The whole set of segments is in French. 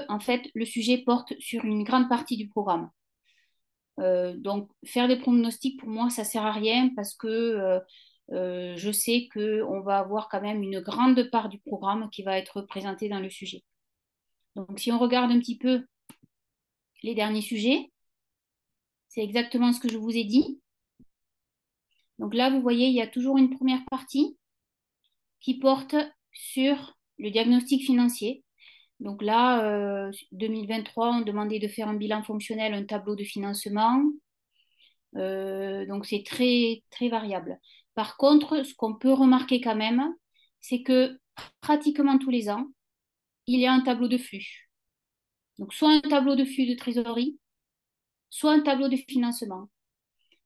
en fait, le sujet porte sur une grande partie du programme. Donc, faire des pronostics, pour moi, ça sert à rien parce que je sais qu'on va avoir quand même une grande part du programme qui va être représentée dans le sujet. Donc, si on regarde un petit peu les derniers sujets, c'est exactement ce que je vous ai dit. Donc là, vous voyez, il y a toujours une première partie qui porte sur le diagnostic financier. Donc là, 2023, on demandait de faire un bilan fonctionnel, un tableau de financement. Donc c'est très, très variable. Par contre, ce qu'on peut remarquer quand même, c'est que pratiquement tous les ans, il y a un tableau de flux. Donc soit un tableau de flux de trésorerie, soit un tableau de financement.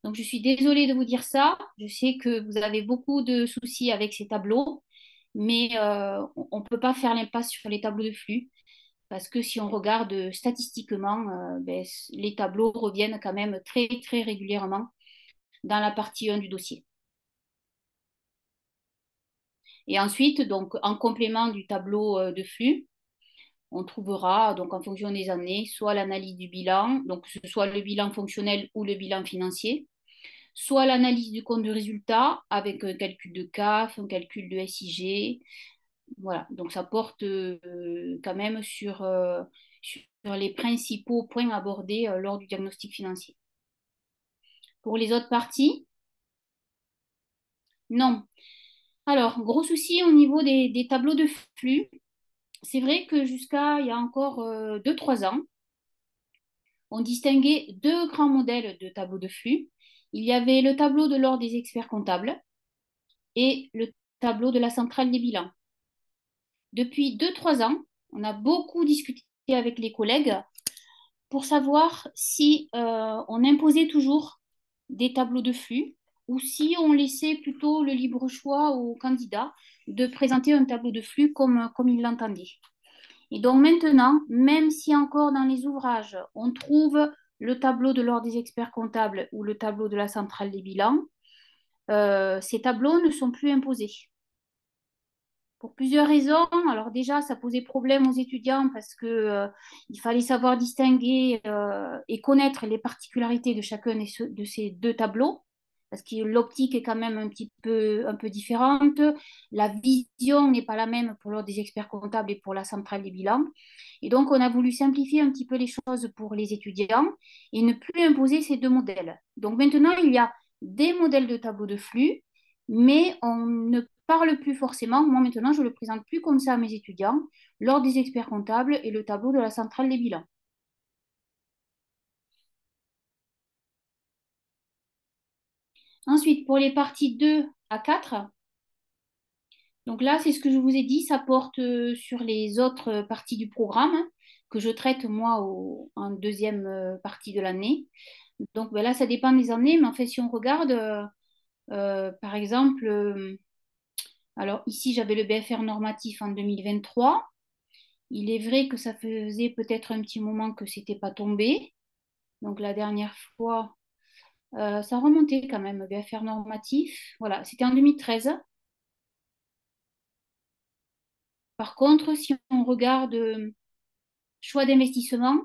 Donc je suis désolée de vous dire ça. Je sais que vous avez beaucoup de soucis avec ces tableaux, mais on ne peut pas faire l'impasse sur les tableaux de flux. Parce que si on regarde statistiquement, ben, les tableaux reviennent quand même très, très régulièrement dans la partie 1 du dossier. Et ensuite, donc, en complément du tableau de flux, on trouvera, donc, en fonction des années, soit l'analyse du bilan, donc que ce soit le bilan fonctionnel ou le bilan financier, soit l'analyse du compte de résultat avec un calcul de CAF, un calcul de SIG. Voilà, donc ça porte quand même sur les principaux points abordés lors du diagnostic financier. Pour les autres parties, non. Alors, gros souci au niveau des tableaux de flux. C'est vrai que jusqu'à il y a encore 2-3 ans, on distinguait deux grands modèles de tableaux de flux. Il y avait le tableau de l'ordre des experts comptables et le tableau de la centrale des bilans. Depuis 2-3 ans, on a beaucoup discuté avec les collègues pour savoir si on imposait toujours des tableaux de flux ou si on laissait plutôt le libre choix aux candidats de présenter un tableau de flux comme ils l'entendaient. Et donc maintenant, même si encore dans les ouvrages, on trouve le tableau de l'ordre des experts comptables ou le tableau de la centrale des bilans, ces tableaux ne sont plus imposés. Pour plusieurs raisons. Alors déjà, ça posait problème aux étudiants parce que il fallait savoir distinguer et connaître les particularités de chacun de ces deux tableaux, parce que l'optique est quand même un peu différente. La vision n'est pas la même pour l'ordre des experts comptables et pour la centrale des bilans. Et donc, on a voulu simplifier un petit peu les choses pour les étudiants et ne plus imposer ces deux modèles. Donc maintenant, il y a des modèles de tableau de flux, mais on ne parle plus forcément. Moi, maintenant, je ne le présente plus comme ça à mes étudiants, lors des experts comptables et le tableau de la centrale des bilans. Ensuite, pour les parties 2 à 4, donc là, c'est ce que je vous ai dit, ça porte sur les autres parties du programme que je traite moi en deuxième partie de l'année. Donc ben là, ça dépend des années, mais en fait, si on regarde, par exemple, alors ici, j'avais le BFR normatif en 2023. Il est vrai que ça faisait peut-être un petit moment que c'était pas tombé. Donc la dernière fois, ça remontait quand même, BFR normatif. Voilà, c'était en 2013. Par contre, si on regarde choix d'investissement,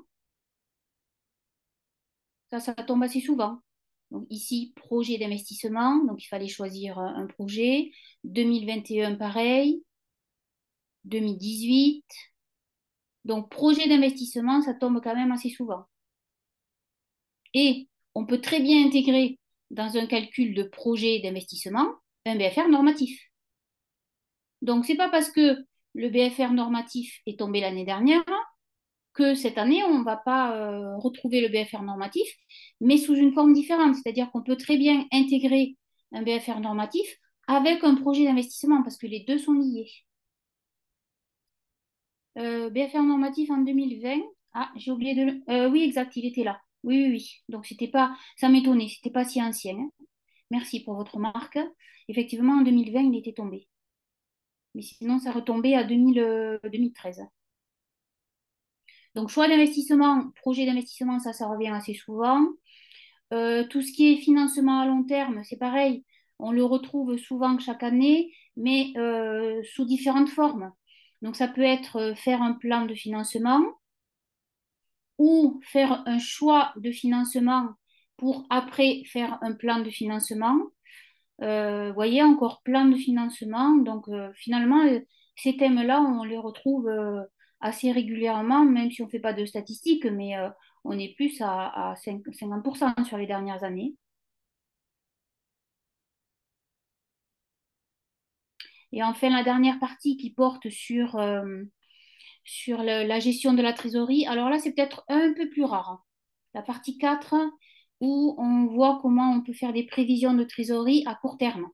ça tombe assez souvent. Donc ici, projet d'investissement, donc il fallait choisir un projet. 2021, pareil. 2018. Donc projet d'investissement, ça tombe quand même assez souvent. Et on peut très bien intégrer dans un calcul de projet d'investissement un BFR normatif. Donc, ce n'est pas parce que le BFR normatif est tombé l'année dernière que cette année, on ne va pas retrouver le BFR normatif, mais sous une forme différente. C'est-à-dire qu'on peut très bien intégrer un BFR normatif avec un projet d'investissement parce que les deux sont liés. BFR normatif en 2020. Ah, j'ai oublié de le... oui, exact, il était là. Oui, oui, oui. Donc, c'était pas... ça m'étonnait, c'était pas si ancien, hein. Merci pour votre remarque. Effectivement, en 2020, il était tombé. Mais sinon, ça retombait à 2013. Donc, choix d'investissement, projet d'investissement, ça revient assez souvent. Tout ce qui est financement à long terme, c'est pareil. On le retrouve souvent chaque année, mais sous différentes formes. Donc, ça peut être faire un plan de financement, ou faire un choix de financement pour après faire un plan de financement. Vous voyez, encore plein de financement. Donc, finalement, ces thèmes-là, on les retrouve assez régulièrement, même si on ne fait pas de statistiques, mais on est plus à 50% sur les dernières années. Et enfin, la dernière partie qui porte sur la gestion de la trésorerie. Alors là, c'est peut-être un peu plus rare, hein. La partie 4, où on voit comment on peut faire des prévisions de trésorerie à court terme.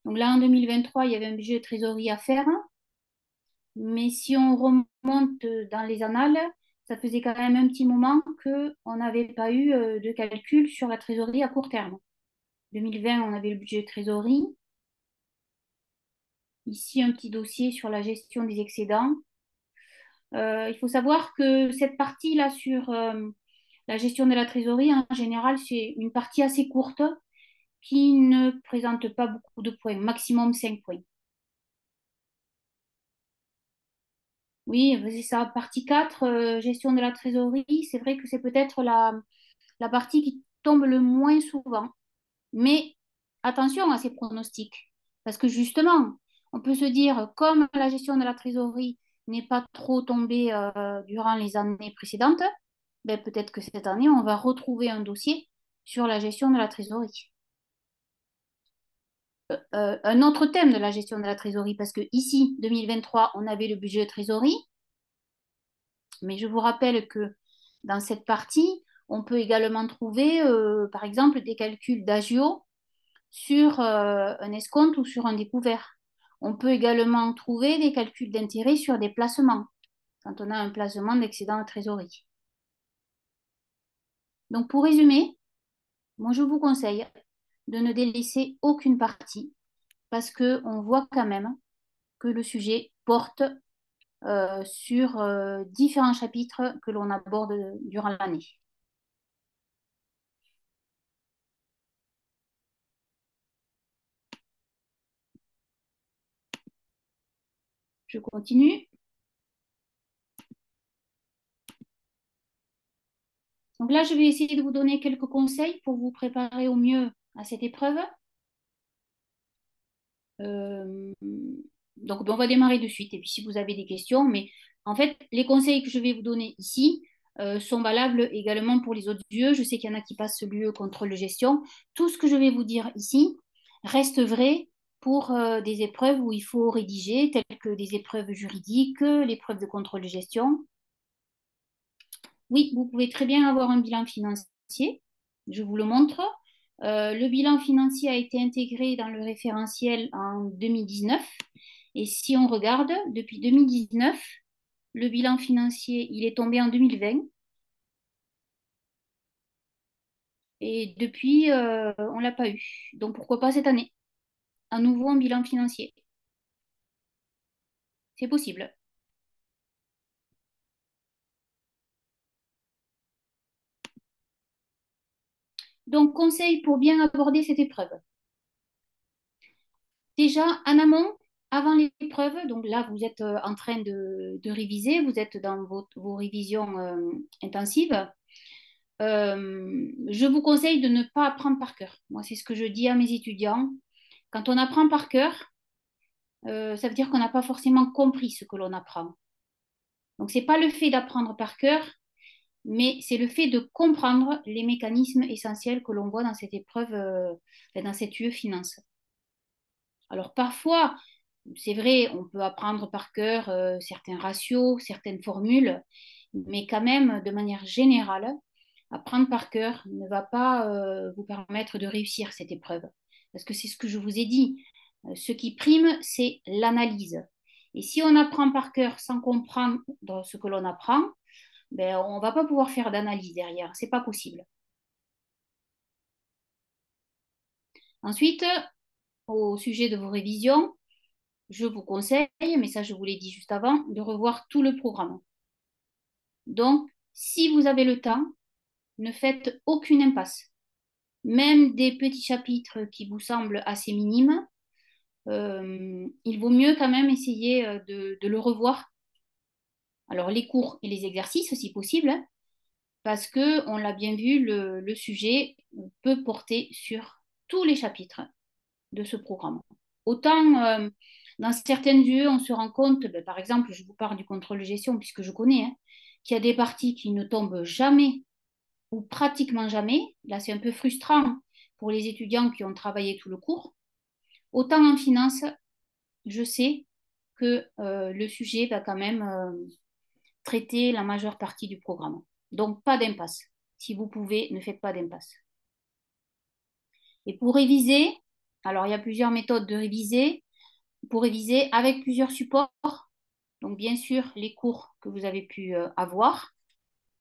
Donc là, en 2023, il y avait un budget de trésorerie à faire, mais si on remonte dans les annales, ça faisait quand même un petit moment qu'on n'avait pas eu de calcul sur la trésorerie à court terme. 2020, on avait le budget de trésorerie. Ici, un petit dossier sur la gestion des excédents. Il faut savoir que cette partie-là sur la gestion de la trésorerie, en général, c'est une partie assez courte qui ne présente pas beaucoup de points, maximum 5 points. Oui, c'est ça. Partie 4, gestion de la trésorerie. C'est vrai que c'est peut-être la partie qui tombe le moins souvent. Mais attention à ces pronostics. Parce que justement, on peut se dire, comme la gestion de la trésorerie n'est pas trop tombée durant les années précédentes, ben, peut-être que cette année, on va retrouver un dossier sur la gestion de la trésorerie. Un autre thème de la gestion de la trésorerie, parce que ici, 2023, on avait le budget de trésorerie, mais je vous rappelle que dans cette partie, on peut également trouver, par exemple, des calculs d'agio sur un escompte ou sur un découvert. On peut également trouver des calculs d'intérêt sur des placements, quand on a un placement d'excédent de trésorerie. Donc, pour résumer, moi, je vous conseille de ne délaisser aucune partie parce qu'on voit quand même que le sujet porte sur différents chapitres que l'on aborde durant l'année. Je continue. Donc là, je vais essayer de vous donner quelques conseils pour vous préparer au mieux à cette épreuve. Euh, donc, on va démarrer de suite. Et puis, si vous avez des questions, mais en fait, les conseils que je vais vous donner ici sont valables également pour les autres lieux. Je sais qu'il y en a qui passent l'UE contrôle de gestion. Tout ce que je vais vous dire ici reste vrai pour des épreuves où il faut rédiger, telles que des épreuves juridiques, l'épreuve de contrôle de gestion. Oui, vous pouvez très bien avoir un bilan financier. Je vous le montre. Le bilan financier a été intégré dans le référentiel en 2019. Et si on regarde, depuis 2019, le bilan financier, il est tombé en 2020. Et depuis, on ne l'a pas eu. Donc pourquoi pas cette année? À nouveau un bilan financier. C'est possible. Donc conseil pour bien aborder cette épreuve. Déjà, en amont, avant l'épreuve, donc là, vous êtes en train de réviser, vous êtes dans vos révisions intensives. Je vous conseille de ne pas apprendre par cœur. Moi, c'est ce que je dis à mes étudiants. Quand on apprend par cœur, ça veut dire qu'on n'a pas forcément compris ce que l'on apprend. Donc, ce n'est pas le fait d'apprendre par cœur, mais c'est le fait de comprendre les mécanismes essentiels que l'on voit dans cette épreuve, dans cette UE finance. Alors, parfois, c'est vrai, on peut apprendre par cœur certains ratios, certaines formules, mais quand même, de manière générale, apprendre par cœur ne va pas vous permettre de réussir cette épreuve. Parce que c'est ce que je vous ai dit. Ce qui prime, c'est l'analyse. Et si on apprend par cœur sans comprendre ce que l'on apprend, ben, on ne va pas pouvoir faire d'analyse derrière. C'est pas possible. Ensuite, au sujet de vos révisions, je vous conseille, mais ça je vous l'ai dit juste avant, de revoir tout le programme. Donc, si vous avez le temps, ne faites aucune impasse. Même des petits chapitres qui vous semblent assez minimes, il vaut mieux quand même essayer de le revoir Alors, les cours et les exercices, si possible, hein, parce que, on l'a bien vu, le sujet peut porter sur tous les chapitres de ce programme. Autant dans certains lieux, on se rend compte, ben, par exemple, je vous parle du contrôle de gestion, puisque je connais, hein, qu'il y a des parties qui ne tombent jamais ou pratiquement jamais. Là, c'est un peu frustrant pour les étudiants qui ont travaillé tout le cours. Autant en finance, je sais que le sujet va quand même traiter la majeure partie du programme. Donc, pas d'impasse. Si vous pouvez, ne faites pas d'impasse. Et pour réviser, alors il y a plusieurs méthodes de réviser. Pour réviser avec plusieurs supports, donc bien sûr les cours que vous avez pu avoir,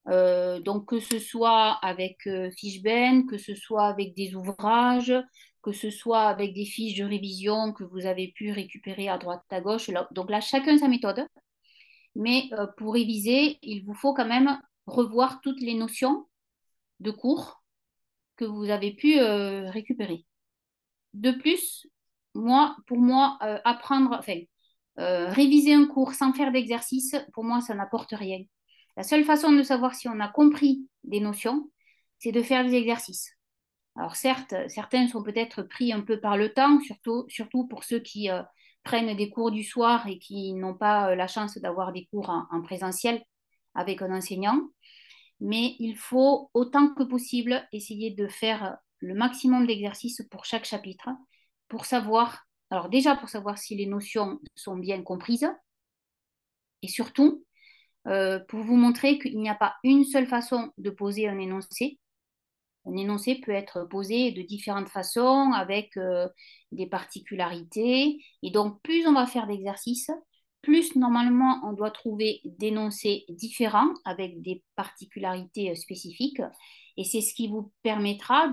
donc que ce soit avec Fishben, que ce soit avec des ouvrages, que ce soit avec des fiches de révision que vous avez pu récupérer à droite à gauche. Donc là, chacun sa méthode. Mais pour réviser, il vous faut quand même revoir toutes les notions de cours que vous avez pu récupérer. De plus, pour moi, réviser un cours sans faire d'exercice, pour moi, ça n'apporte rien. La seule façon de savoir si on a compris des notions, c'est de faire des exercices. Alors certes, certains sont peut-être pris un peu par le temps, surtout pour ceux qui prennent des cours du soir et qui n'ont pas la chance d'avoir des cours en présentiel avec un enseignant. Mais il faut autant que possible essayer de faire le maximum d'exercices pour chaque chapitre pour savoir, alors déjà pour savoir si les notions sont bien comprises et surtout pour vous montrer qu'il n'y a pas une seule façon de poser un énoncé. Un énoncé peut être posé de différentes façons avec des particularités. Et donc, plus on va faire d'exercices, plus normalement on doit trouver d'énoncés différents avec des particularités spécifiques. Et c'est ce qui vous permettra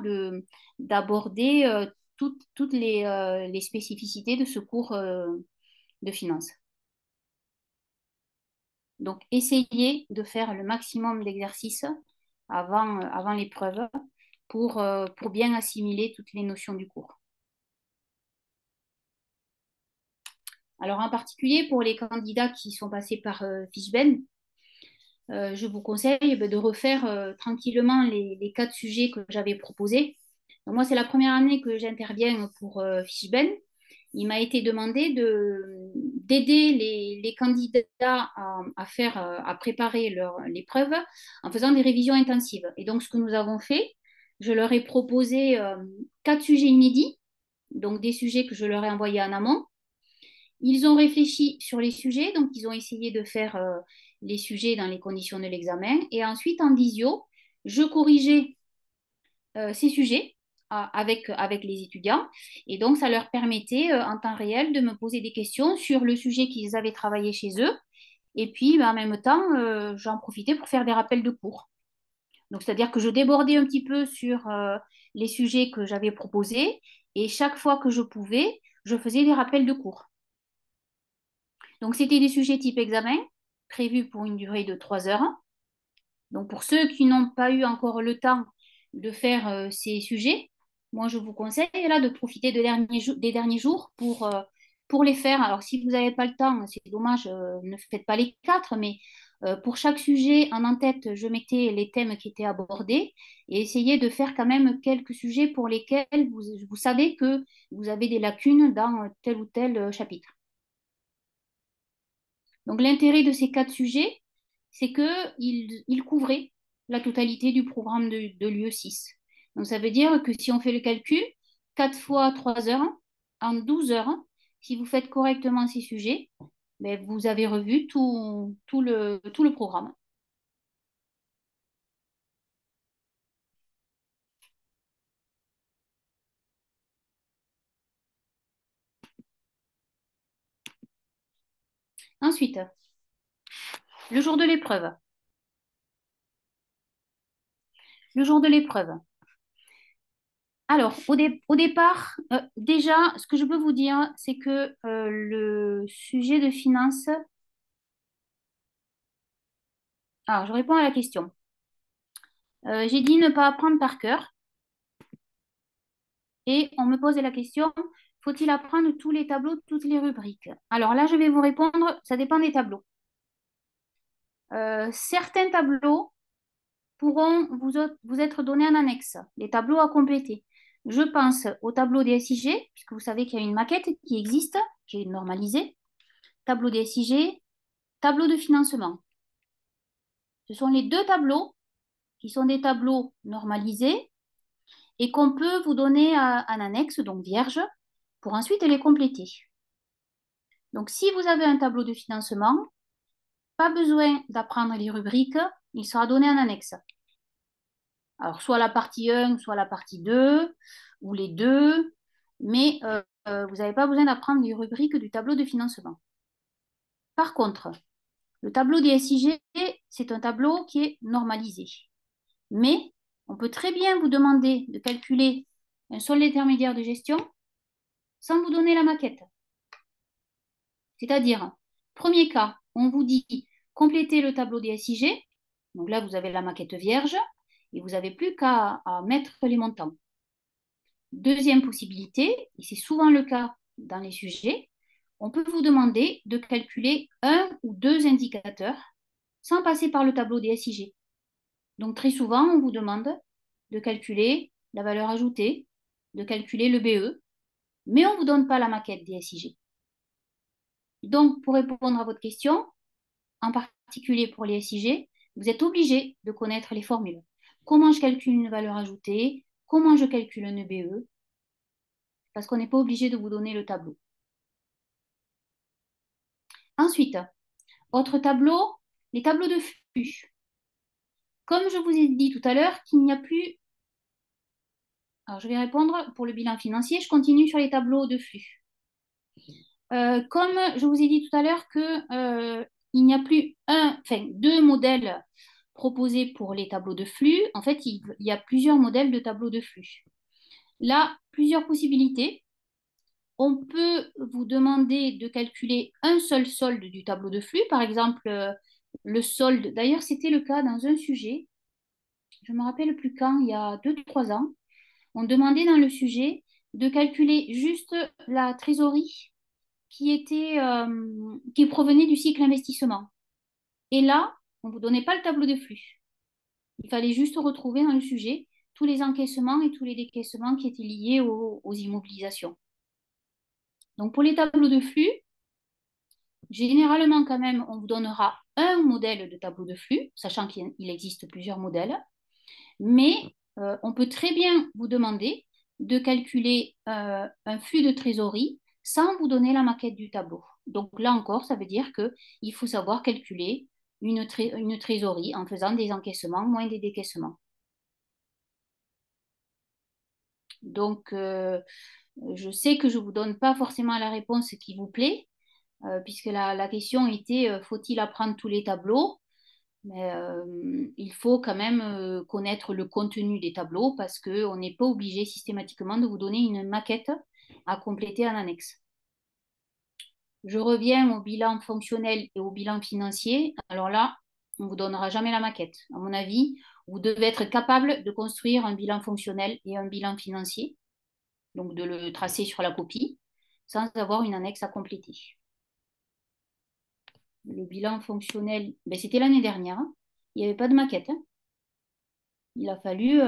d'aborder toutes les spécificités de ce cours de finance. Donc, essayez de faire le maximum d'exercices avant l'épreuve pour bien assimiler toutes les notions du cours. Alors, en particulier pour les candidats qui sont passés par Fishben, je vous conseille de refaire tranquillement les 4 sujets que j'avais proposés. Donc, moi, c'est la première année que j'interviens pour Fishben. Il m'a été demandé d'aider les candidats à préparer l'épreuve en faisant des révisions intensives. Et donc, ce que nous avons fait, je leur ai proposé 4 sujets inédits, donc des sujets que je leur ai envoyés en amont. Ils ont réfléchi sur les sujets, donc ils ont essayé de faire les sujets dans les conditions de l'examen. Et ensuite, en visio, je corrigeais ces sujets avec les étudiants. Et donc, ça leur permettait en temps réel de me poser des questions sur le sujet qu'ils avaient travaillé chez eux. Et puis, en même temps, j'en profitais pour faire des rappels de cours. Donc, c'est-à-dire que je débordais un petit peu sur les sujets que j'avais proposés. Et chaque fois que je pouvais, je faisais des rappels de cours. Donc, c'était des sujets type examen, prévus pour une durée de 3 heures. Donc, pour ceux qui n'ont pas eu encore le temps de faire ces sujets, moi, je vous conseille là de profiter des derniers jours pour les faire. Alors, si vous n'avez pas le temps, c'est dommage, ne faites pas les 4, mais pour chaque sujet en tête, je mettais les thèmes qui étaient abordés et essayez de faire quand même quelques sujets pour lesquels vous savez que vous avez des lacunes dans tel ou tel chapitre. Donc, l'intérêt de ces 4 sujets, c'est qu'ils couvraient la totalité du programme de l'UE6. Donc, ça veut dire que si on fait le calcul, 4 fois 3 heures, en 12 heures, si vous faites correctement ces sujets, ben, vous avez revu tout le programme. Ensuite, le jour de l'épreuve. Le jour de l'épreuve. Alors, au départ, déjà, ce que je peux vous dire, c'est que le sujet de finance. Alors, je réponds à la question. J'ai dit ne pas apprendre par cœur. Et on me pose la question, faut-il apprendre tous les tableaux, toutes les rubriques? Alors là, je vais vous répondre, ça dépend des tableaux. Certains tableaux pourront vous être donnés en annexe, les tableaux à compléter. Je pense au tableau des SIG, puisque vous savez qu'il y a une maquette qui existe, qui est normalisée. Tableau des SIG, tableau de financement. Ce sont les deux tableaux qui sont des tableaux normalisés et qu'on peut vous donner en annexe, donc vierge, pour ensuite les compléter. Donc, si vous avez un tableau de financement, pas besoin d'apprendre les rubriques, il sera donné en annexe. Alors, soit la partie 1, soit la partie 2, ou les deux, mais vous n'avez pas besoin d'apprendre les rubriques du tableau de financement. Par contre, le tableau des SIG, c'est un tableau qui est normalisé. Mais on peut très bien vous demander de calculer un solde intermédiaire de gestion sans vous donner la maquette. C'est-à-dire, premier cas, on vous dit complétez le tableau des SIG. Donc là, vous avez la maquette vierge et vous n'avez plus qu'à mettre les montants. Deuxième possibilité, et c'est souvent le cas dans les sujets, on peut vous demander de calculer un ou deux indicateurs sans passer par le tableau des SIG. Donc très souvent, on vous demande de calculer la valeur ajoutée, de calculer le BE, mais on ne vous donne pas la maquette des SIG. Donc, pour répondre à votre question, en particulier pour les SIG, vous êtes obligé de connaître les formules. Comment je calcule une valeur ajoutée, comment je calcule un EBE, parce qu'on n'est pas obligé de vous donner le tableau. Ensuite, autre tableau, les tableaux de flux. Comme je vous ai dit tout à l'heure qu'il n'y a plus... Alors, je vais répondre pour le bilan financier. Je continue sur les tableaux de flux. Comme je vous ai dit tout à l'heure qu'il n'y a plus deux modèles proposés pour les tableaux de flux, en fait, il y a plusieurs modèles de tableaux de flux. Là, plusieurs possibilités. On peut vous demander de calculer un seul solde du tableau de flux, par exemple le solde. D'ailleurs, c'était le cas dans un sujet, je ne me rappelle plus quand, il y a 2-3 ans. On demandait dans le sujet de calculer juste la trésorerie qui provenait du cycle investissement. Et là, on ne vous donnait pas le tableau de flux. Il fallait juste retrouver dans le sujet tous les encaissements et tous les décaissements qui étaient liés aux immobilisations. Donc pour les tableaux de flux, généralement quand même, on vous donnera un modèle de tableau de flux, sachant qu'il existe plusieurs modèles, mais on peut très bien vous demander de calculer un flux de trésorerie sans vous donner la maquette du tableau. Donc là encore, ça veut dire qu'il faut savoir calculer une trésorerie en faisant des encaissements moins des décaissements. Donc, je sais que je ne vous donne pas forcément la réponse qui vous plaît, puisque la question était faut-il apprendre tous les tableaux? Mais il faut quand même connaître le contenu des tableaux parce qu'on n'est pas obligé systématiquement de vous donner une maquette à compléter en annexe. Je reviens au bilan fonctionnel et au bilan financier. Alors là, on ne vous donnera jamais la maquette. À mon avis, vous devez être capable de construire un bilan fonctionnel et un bilan financier, donc de le tracer sur la copie, sans avoir une annexe à compléter. Le bilan fonctionnel, ben, c'était l'année dernière, hein. Il n'y avait pas de maquette, hein. Il a fallu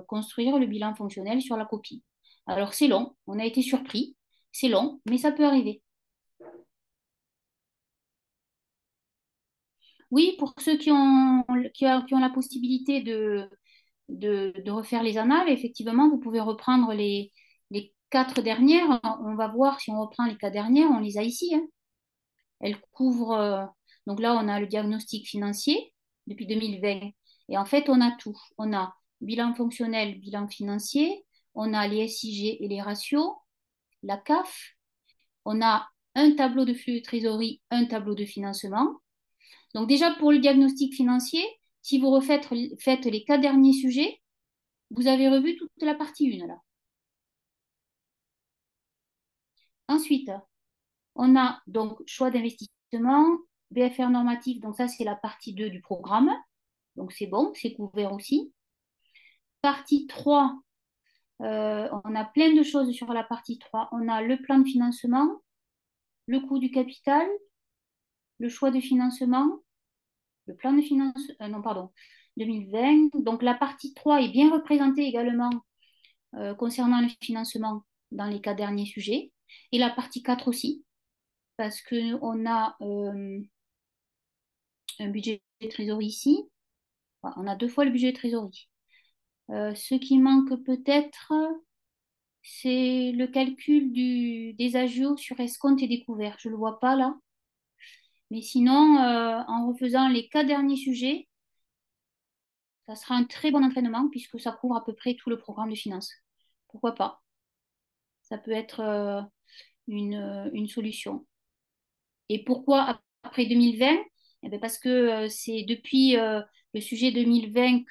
construire le bilan fonctionnel sur la copie. Alors c'est long, on a été surpris, c'est long, mais ça peut arriver. Oui, pour ceux qui ont la possibilité de refaire les annales, effectivement, vous pouvez reprendre les 4 dernières. On va voir si on reprend les 4 dernières, on les a ici, hein. Elles couvrent, donc là, on a le diagnostic financier depuis 2020. Et en fait, on a tout. On a bilan fonctionnel, bilan financier, on a les SIG et les ratios, la CAF, on a un tableau de flux de trésorerie, un tableau de financement. Donc déjà, pour le diagnostic financier, si vous faites les 4 derniers sujets, vous avez revu toute la partie 1 là. Ensuite, on a donc choix d'investissement, BFR normatif, donc ça c'est la partie 2 du programme. Donc c'est bon, c'est couvert aussi. Partie 3, on a plein de choses sur la partie 3. On a le plan de financement, le coût du capital, le choix de financement, le plan de finance, non, pardon, 2020. Donc, la partie 3 est bien représentée également concernant le financement dans les 4 derniers sujets. Et la partie 4 aussi, parce qu'on a un budget de trésorerie ici. Enfin, on a 2 fois le budget de trésorerie. Ce qui manque peut-être, c'est le calcul des agios sur escompte et découvert. Je ne le vois pas là. Mais sinon, en refaisant les 4 derniers sujets, ça sera un très bon entraînement puisque ça couvre à peu près tout le programme de finance. Pourquoi pas? Ça peut être une solution. Et pourquoi après 2020? Eh bien parce que c'est depuis le sujet 2020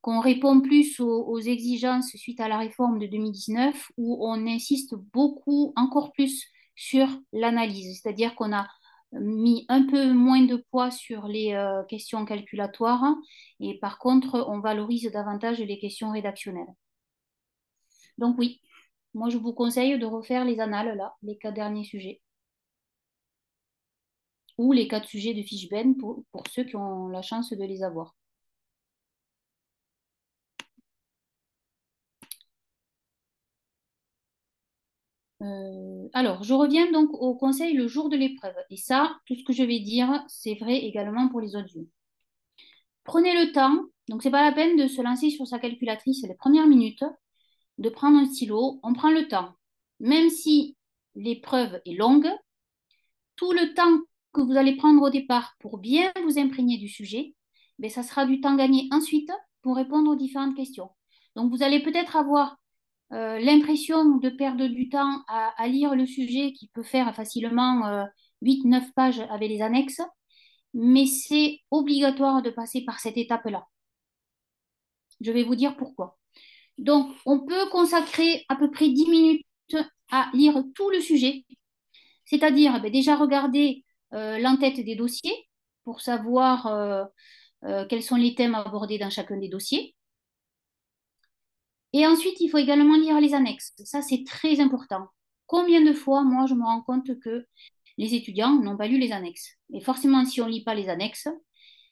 qu'on répond plus aux exigences suite à la réforme de 2019, où on insiste beaucoup, encore plus, sur l'analyse. C'est-à-dire qu'on a mis un peu moins de poids sur les questions calculatoires et par contre, on valorise davantage les questions rédactionnelles. Donc oui, moi je vous conseille de refaire les annales, là, les 4 derniers sujets, ou les 4 sujets de fiche Ben pour ceux qui ont la chance de les avoir. Alors, je reviens donc au conseil le jour de l'épreuve. Et ça, tout ce que je vais dire, c'est vrai également pour les autres yeux. Prenez le temps, donc c'est pas la peine de se lancer sur sa calculatrice les premières minutes, de prendre un stylo, on prend le temps. Même si l'épreuve est longue, tout le temps que vous allez prendre au départ pour bien vous imprégner du sujet, ben, ça sera du temps gagné ensuite pour répondre aux différentes questions. Donc vous allez peut-être avoir l'impression de perdre du temps à lire le sujet qui peut faire facilement 8-9 pages avec les annexes, mais c'est obligatoire de passer par cette étape-là. Je vais vous dire pourquoi. Donc, on peut consacrer à peu près 10 minutes à lire tout le sujet, c'est-à-dire ben, déjà regarder l'entête des dossiers pour savoir quels sont les thèmes abordés dans chacun des dossiers. Et ensuite, il faut également lire les annexes. Ça, c'est très important. Combien de fois, moi, je me rends compte que les étudiants n'ont pas lu les annexes. Et forcément, si on ne lit pas les annexes,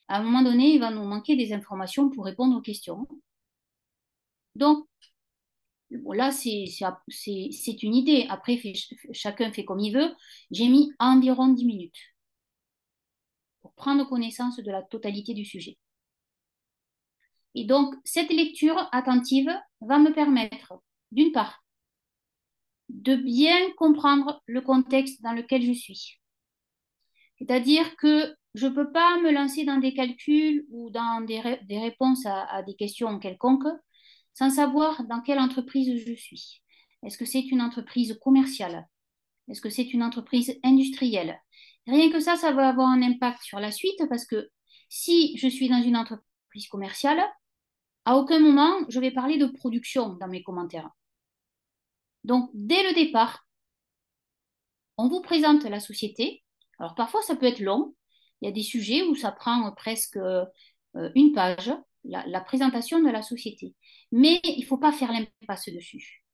à un moment donné, il va nous manquer des informations pour répondre aux questions. Donc, bon, là, c'est une idée. Après, chacun fait comme il veut. J'ai mis environ 10 minutes pour prendre connaissance de la totalité du sujet. Et donc, cette lecture attentive va me permettre, d'une part, de bien comprendre le contexte dans lequel je suis. C'est-à-dire que je ne peux pas me lancer dans des calculs ou dans des réponses à des questions quelconques sans savoir dans quelle entreprise je suis. Est-ce que c'est une entreprise commerciale? Est-ce que c'est une entreprise industrielle? Rien que ça va avoir un impact sur la suite parce que si je suis dans une entreprise commerciale, à aucun moment je vais parler de production dans mes commentaires. Donc, dès le départ, on vous présente la société. Alors parfois, ça peut être long. Il y a des sujets où ça prend presque une page, la présentation de la société. Mais il ne faut pas faire l'impasse dessus.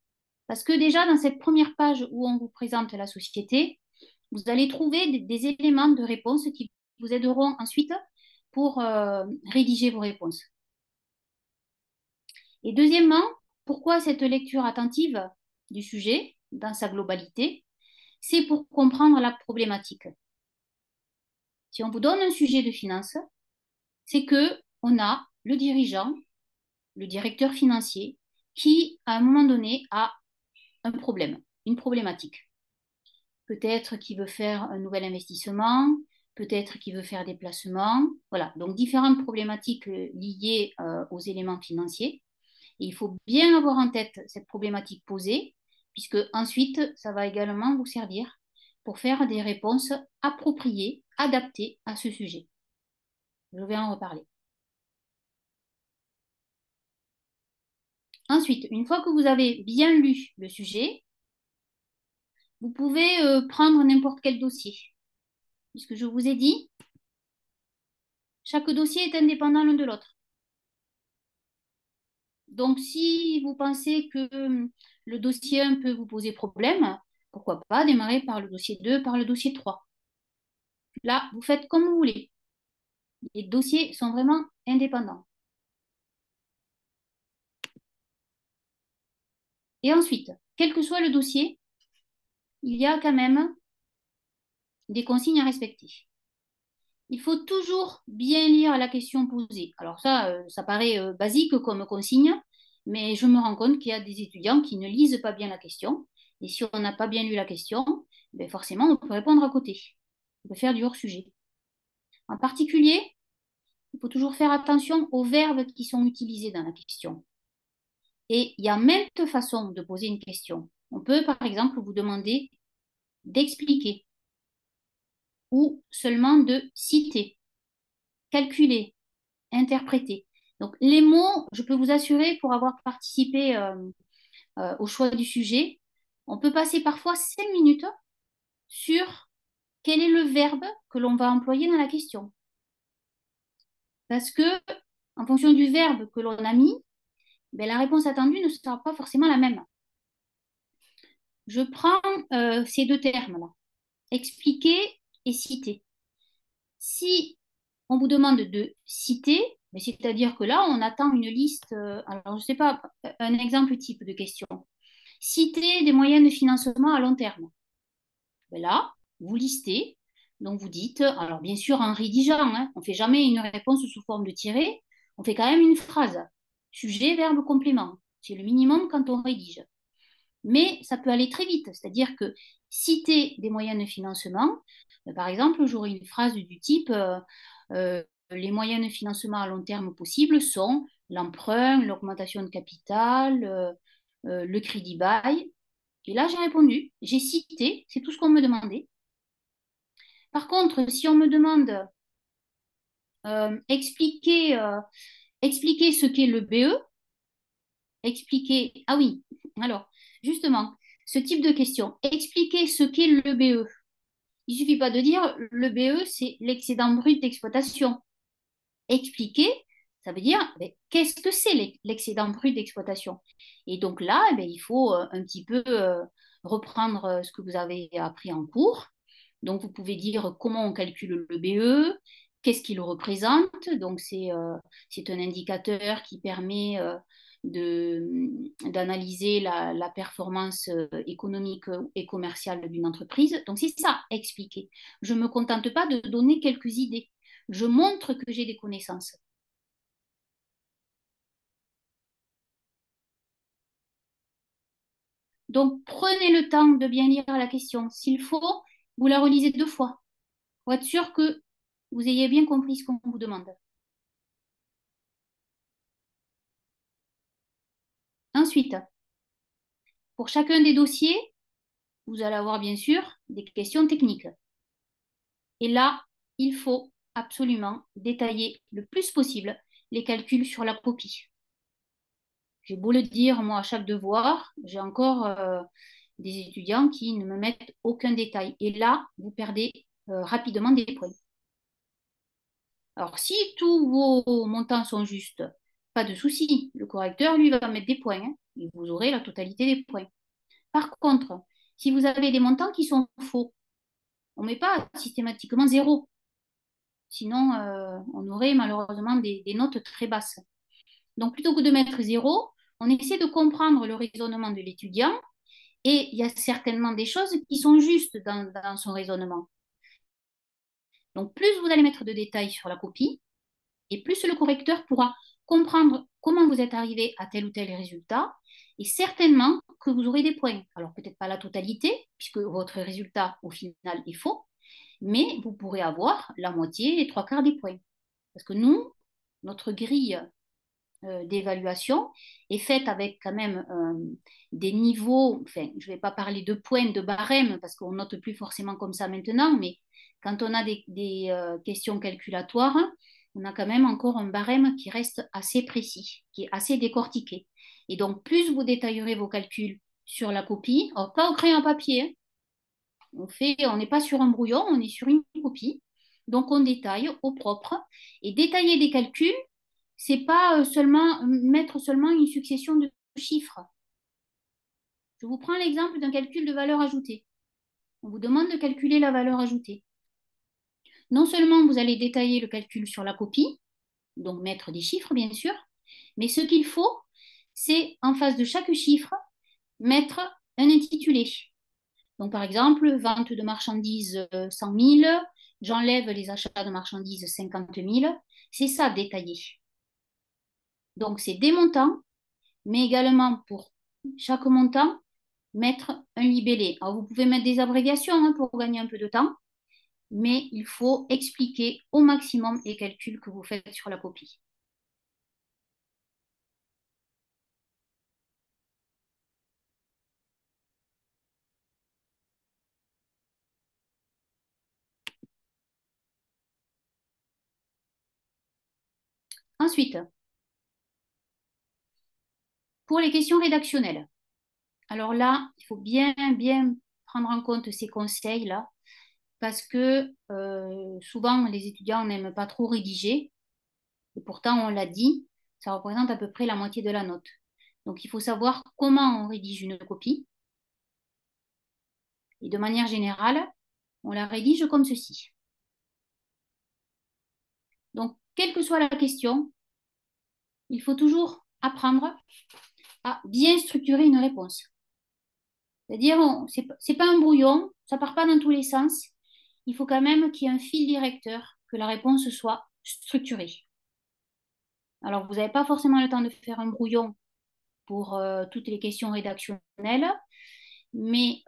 Parce que déjà, dans cette première page où on vous présente la société, vous allez trouver des éléments de réponse qui vous aideront ensuite pour rédiger vos réponses. Et deuxièmement, pourquoi cette lecture attentive du sujet dans sa globalité? C'est pour comprendre la problématique. Si on vous donne un sujet de finance, c'est que on a le dirigeant, le directeur financier, qui, à un moment donné, a un problème, une problématique. Peut-être qu'il veut faire un nouvel investissement, peut-être qu'il veut faire des placements. Voilà, donc différentes problématiques liées aux éléments financiers. Et il faut bien avoir en tête cette problématique posée, puisque ensuite, ça va également vous servir pour faire des réponses appropriées, adaptées à ce sujet. Je vais en reparler. Ensuite, une fois que vous avez bien lu le sujet, vous pouvez prendre n'importe quel dossier. Puisque je vous ai dit, chaque dossier est indépendant l'un de l'autre. Donc, si vous pensez que le dossier 1 peut vous poser problème, pourquoi pas démarrer par le dossier 2, par le dossier 3. Là, vous faites comme vous voulez. Les dossiers sont vraiment indépendants. Et ensuite, quel que soit le dossier, il y a quand même des consignes à respecter. Il faut toujours bien lire la question posée. Alors ça paraît basique comme consigne, mais je me rends compte qu'il y a des étudiants qui ne lisent pas bien la question. Et si on n'a pas bien lu la question, ben forcément, on peut répondre à côté. On peut faire du hors-sujet. En particulier, il faut toujours faire attention aux verbes qui sont utilisés dans la question. Et il y a maintes façons de poser une question. On peut, par exemple, vous demander d'expliquer ou seulement de citer, calculer, interpréter. Donc, les mots, je peux vous assurer, pour avoir participé au choix du sujet, on peut passer parfois 5 minutes sur quel est le verbe que l'on va employer dans la question. Parce que, en fonction du verbe que l'on a mis, ben, la réponse attendue ne sera pas forcément la même. Je prends ces deux termes-là, expliquer et citer. Si on vous demande de citer, ben, c'est-à-dire que là, on attend une liste, alors je ne sais pas, un exemple type de question. Citer des moyens de financement à long terme. Ben là, vous listez, donc vous dites, alors bien sûr en rédigeant, hein, on ne fait jamais une réponse sous forme de tiré, on fait quand même une phrase. Sujet, verbe, complément. C'est le minimum quand on rédige. Mais ça peut aller très vite, c'est-à-dire que citer des moyens de financement, par exemple, j'aurais une phrase du type les moyens de financement à long terme possibles sont l'emprunt, l'augmentation de capital, le crédit bail. Et là, j'ai répondu, j'ai cité, c'est tout ce qu'on me demandait. Par contre, si on me demande expliquer ce qu'est le BE, expliquer. Ah oui, alors, justement, ce type de question, expliquer ce qu'est le BE. Il ne suffit pas de dire le BE, c'est l'excédent brut d'exploitation. Expliquer, ça veut dire qu'est-ce que c'est l'excédent brut d'exploitation. Et donc là, il faut un petit peu reprendre ce que vous avez appris en cours. Donc vous pouvez dire comment on calcule le BE, qu'est-ce qu'il représente. Donc c'est un indicateur qui permet d'analyser la performance économique et commerciale d'une entreprise. Donc c'est ça, expliquer. Je ne me contente pas de donner quelques idées. Je montre que j'ai des connaissances. Donc, prenez le temps de bien lire la question. S'il faut, vous la relisez 2 fois pour être sûr que vous ayez bien compris ce qu'on vous demande. Ensuite, pour chacun des dossiers, vous allez avoir bien sûr des questions techniques. Et là, il faut absolument détailler le plus possible les calculs sur la copie. J'ai beau le dire, moi, à chaque devoir, j'ai encore des étudiants qui ne me mettent aucun détail. Et là, vous perdez rapidement des points. Alors, si tous vos montants sont justes, pas de souci. Le correcteur, lui, va mettre des points, hein, et vous aurez la totalité des points. Par contre, si vous avez des montants qui sont faux, on ne met pas systématiquement zéro. Sinon, on aurait malheureusement des notes très basses. Donc, plutôt que de mettre zéro, on essaie de comprendre le raisonnement de l'étudiant et il y a certainement des choses qui sont justes dans son raisonnement. Donc, plus vous allez mettre de détails sur la copie, et plus le correcteur pourra comprendre comment vous êtes arrivé à tel ou tel résultat, et certainement que vous aurez des points. Alors, peut-être pas la totalité, puisque votre résultat, au final, est faux, mais vous pourrez avoir la moitié, les 3/4 des points. Parce que nous, notre grille d'évaluation est faite avec quand même des niveaux, enfin, je ne vais pas parler de points, de barème, parce qu'on note plus forcément comme ça maintenant, mais quand on a des questions calculatoires, on a quand même encore un barème qui reste assez précis, qui est assez décortiqué. Et donc, plus vous détaillerez vos calculs sur la copie, alors pas au crayon à papier, hein, on n'est pas sur un brouillon, on est sur une copie. Donc, on détaille au propre. Et détailler des calculs, c'est pas seulement mettre seulement une succession de chiffres. Je vous prends l'exemple d'un calcul de valeur ajoutée. On vous demande de calculer la valeur ajoutée. non seulement vous allez détailler le calcul sur la copie, donc mettre des chiffres bien sûr, mais ce qu'il faut, c'est en face de chaque chiffre, mettre un intitulé. Donc par exemple, vente de marchandises 100 000, j'enlève les achats de marchandises 50 000, c'est ça détaillé. Donc c'est des montants, mais également pour chaque montant, mettre un libellé. Alors vous pouvez mettre des abréviations hein, pour gagner un peu de temps, mais il faut expliquer au maximum les calculs que vous faites sur la copie. Ensuite, pour les questions rédactionnelles, alors là, il faut bien, bien prendre en compte ces conseils-là, parce que souvent, les étudiants n'aiment pas trop rédiger, et pourtant, on l'a dit, ça représente à peu près la moitié de la note. Donc, il faut savoir comment on rédige une copie, et de manière générale, on la rédige comme ceci. Donc, quelle que soit la question, il faut toujours apprendre à bien structurer une réponse. C'est-à-dire, c'est pas un brouillon, ça part pas dans tous les sens. Il faut quand même qu'il y ait un fil directeur, que la réponse soit structurée. Alors, vous n'avez pas forcément le temps de faire un brouillon pour toutes les questions rédactionnelles, mais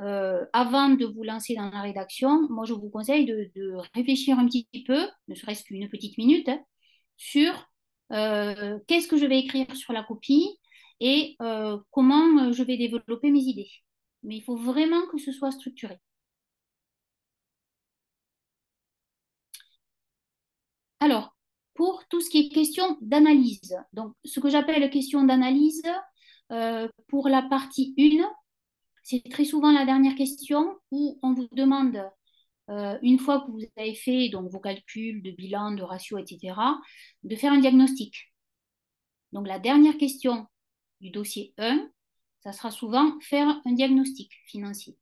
avant de vous lancer dans la rédaction, moi, je vous conseille de réfléchir un petit peu, ne serait-ce qu'une petite minute, hein, sur qu'est-ce que je vais écrire sur la copie et comment je vais développer mes idées. Mais il faut vraiment que ce soit structuré. Alors, pour tout ce qui est question d'analyse, donc ce que j'appelle question d'analyse, pour la partie 1, c'est très souvent la dernière question où on vous demande, une fois que vous avez fait donc, vos calculs de bilan, de ratio, etc., de faire un diagnostic. Donc la dernière question du dossier 1, ça sera souvent faire un diagnostic financier.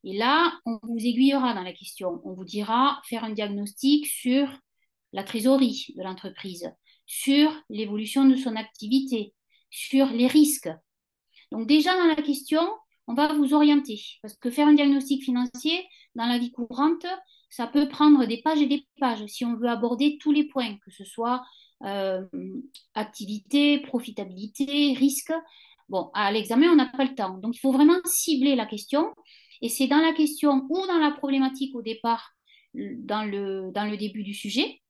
Et là, on vous aiguillera dans la question. On vous dira faire un diagnostic sur la trésorerie de l'entreprise, sur l'évolution de son activité, sur les risques. Donc déjà dans la question, on va vous orienter. Parce que faire un diagnostic financier, dans la vie courante, ça peut prendre des pages et des pages si on veut aborder tous les points, que ce soit euh, activité, profitabilité, risque. Bon, à l'examen, on n'a pas le temps. Donc, il faut vraiment cibler la question. Et c'est dans la question ou dans la problématique au départ, dans le début du sujet,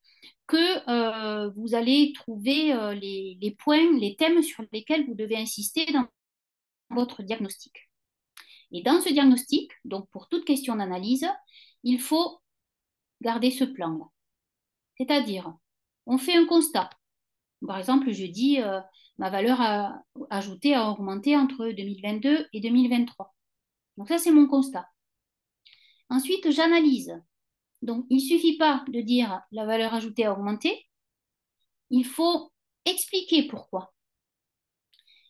que vous allez trouver les points, les thèmes sur lesquels vous devez insister dans votre diagnostic. Et dans ce diagnostic, donc pour toute question d'analyse, il faut garder ce plan-là. C'est-à-dire, on fait un constat. Par exemple, je dis ma valeur ajoutée a augmenté entre 2022 et 2023. Donc ça, c'est mon constat. Ensuite, j'analyse. Donc, il ne suffit pas de dire la valeur ajoutée a augmenté, il faut expliquer pourquoi.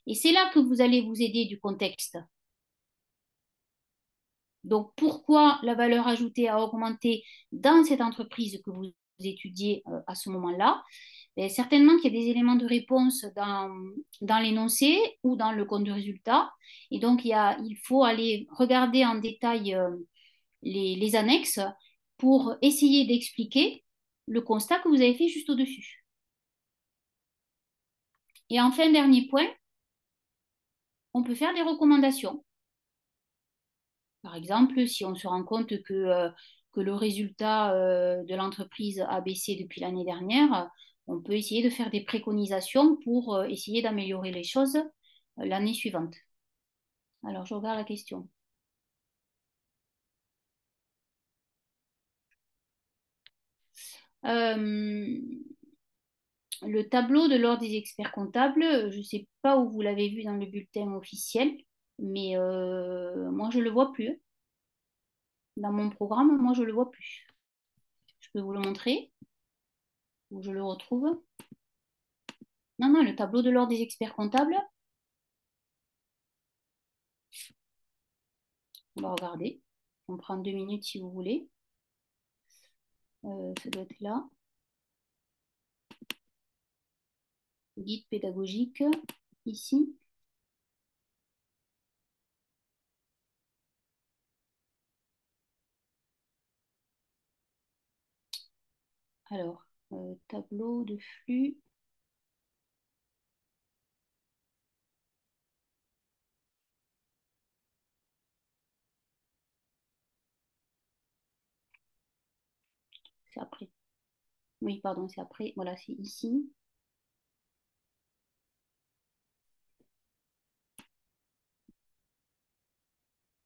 Et c'est là que vous allez vous aider du contexte. Donc, pourquoi la valeur ajoutée a augmenté dans cette entreprise que vous étudiez à ce moment-là? Et certainement qu'il y a des éléments de réponse dans l'énoncé ou dans le compte de résultat. Et donc, il faut aller regarder en détail les annexes pour essayer d'expliquer le constat que vous avez fait juste au-dessus. Et enfin, dernier point, on peut faire des recommandations. Par exemple, si on se rend compte que le résultat de l'entreprise a baissé depuis l'année dernière, on peut essayer de faire des préconisations pour essayer d'améliorer les choses l'année suivante. Alors, je regarde la question. Euh, le tableau de l'ordre des experts comptables, je ne sais pas où vous l'avez vu dans le bulletin officiel, mais moi, je ne le vois plus. Dans mon programme, moi, je ne le vois plus. Je peux vous le montrer, où je le retrouve. Non, non, le tableau de l'ordre des experts comptables, on va regarder. On prend 2 minutes si vous voulez. Ça doit être là. Guide pédagogique, ici. Alors, tableau de flux. C'est après. Oui, pardon, c'est après. Voilà, c'est ici.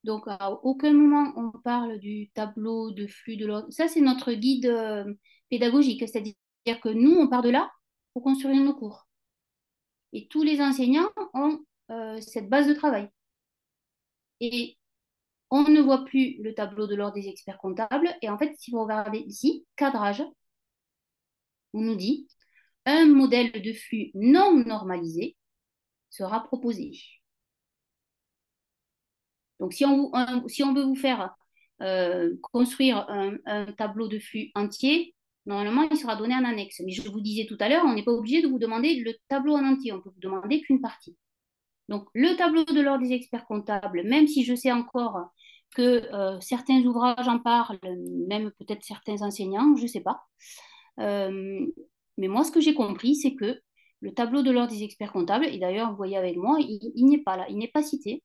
Donc, à aucun moment on parle du tableau de flux de l'ordre. Ça, c'est notre guide pédagogique, c'est-à-dire que nous, on part de là pour construire nos cours. Et tous les enseignants ont cette base de travail. Et on ne voit plus le tableau de l'ordre des experts comptables. Et en fait, si vous regardez ici, cadrage, on nous dit un modèle de flux non normalisé sera proposé. Donc, si on veut vous faire construire un tableau de flux entier, normalement, il sera donné en annexe. Mais je vous disais tout à l'heure, on n'est pas obligé de vous demander le tableau en entier. On peut vous demander qu'une partie. Donc, le tableau de l'ordre des experts comptables, même si je sais encore que certains ouvrages en parlent, même peut-être certains enseignants, je ne sais pas. Euh, mais moi, ce que j'ai compris, c'est que le tableau de l'ordre des experts comptables, et d'ailleurs, vous voyez avec moi, il n'est pas là, il n'est pas cité.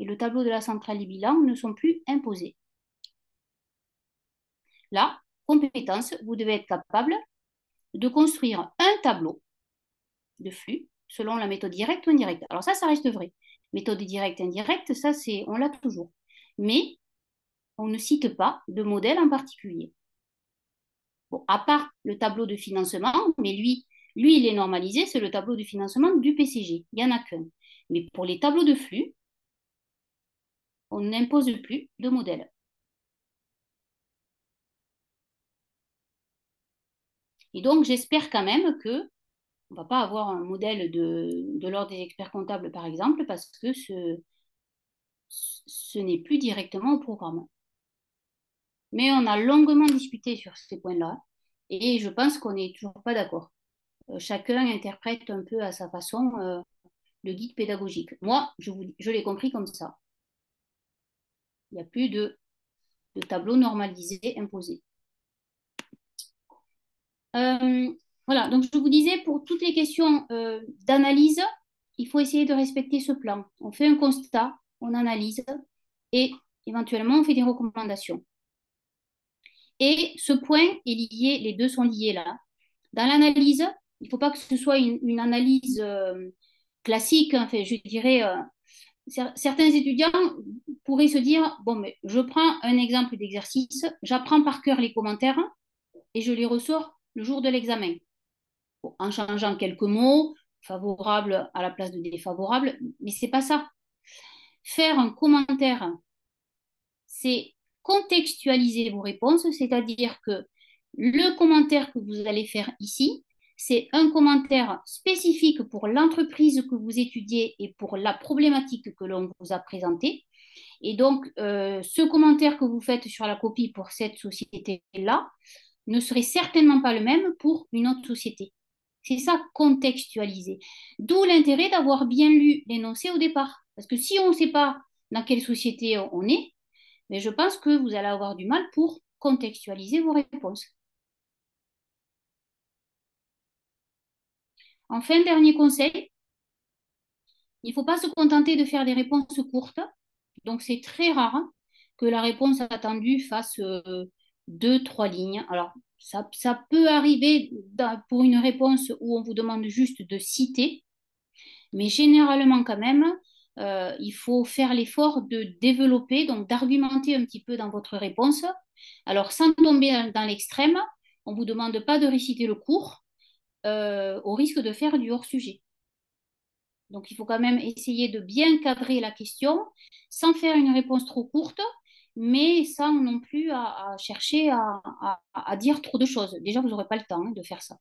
Et le tableau de la centrale des bilans ne sont plus imposés. Là, compétence, vous devez être capable de construire un tableau de flux selon la méthode directe ou indirecte. Alors ça reste vrai. Méthode directe, indirecte, ça, on l'a toujours. Mais on ne cite pas de modèle en particulier. Bon, à part le tableau de financement, mais lui, il est normalisé, c'est le tableau de financement du PCG. Il n'y en a qu'un. Mais pour les tableaux de flux, on n'impose plus de modèle. Et donc, j'espère quand même que on ne va pas avoir un modèle de l'ordre des experts comptables, par exemple, parce que ce n'est plus directement au programme. Mais on a longuement discuté sur ces points-là et je pense qu'on n'est toujours pas d'accord. Chacun interprète un peu à sa façon le guide pédagogique. Moi, je l'ai compris comme ça. Il n'y a plus de tableau normalisé imposé. Euh, voilà, donc je vous disais, pour toutes les questions d'analyse, il faut essayer de respecter ce plan. On fait un constat, on analyse et éventuellement on fait des recommandations. Et ce point est lié, les deux sont liés là. Dans l'analyse, il ne faut pas que ce soit une analyse classique. Enfin, je dirais, certains étudiants pourraient se dire, bon, mais je prends un exemple d'exercice, j'apprends par cœur les commentaires et je les ressors le jour de l'examen. Bon, en changeant quelques mots, favorable à la place de défavorable, mais c'est pas ça. Faire un commentaire, c'est contextualiser vos réponses, c'est-à-dire que le commentaire que vous allez faire ici, c'est un commentaire spécifique pour l'entreprise que vous étudiez et pour la problématique que l'on vous a présentée. Et donc, ce commentaire que vous faites sur la copie pour cette société-là ne serait certainement pas le même pour une autre société. C'est ça, contextualiser. D'où l'intérêt d'avoir bien lu l'énoncé au départ. Parce que si on ne sait pas dans quelle société on est, mais je pense que vous allez avoir du mal pour contextualiser vos réponses. Enfin, dernier conseil, il ne faut pas se contenter de faire des réponses courtes. Donc, c'est très rare que la réponse attendue fasse deux, trois lignes. Alors, ça peut arriver pour une réponse où on vous demande juste de citer, mais généralement quand même, il faut faire l'effort de développer, donc d'argumenter un petit peu dans votre réponse. Alors, sans tomber dans l'extrême, on ne vous demande pas de réciter le cours au risque de faire du hors-sujet. Donc, il faut quand même essayer de bien cadrer la question sans faire une réponse trop courte, mais sans non plus à chercher à dire trop de choses. Déjà, vous n'aurez pas le temps de faire ça.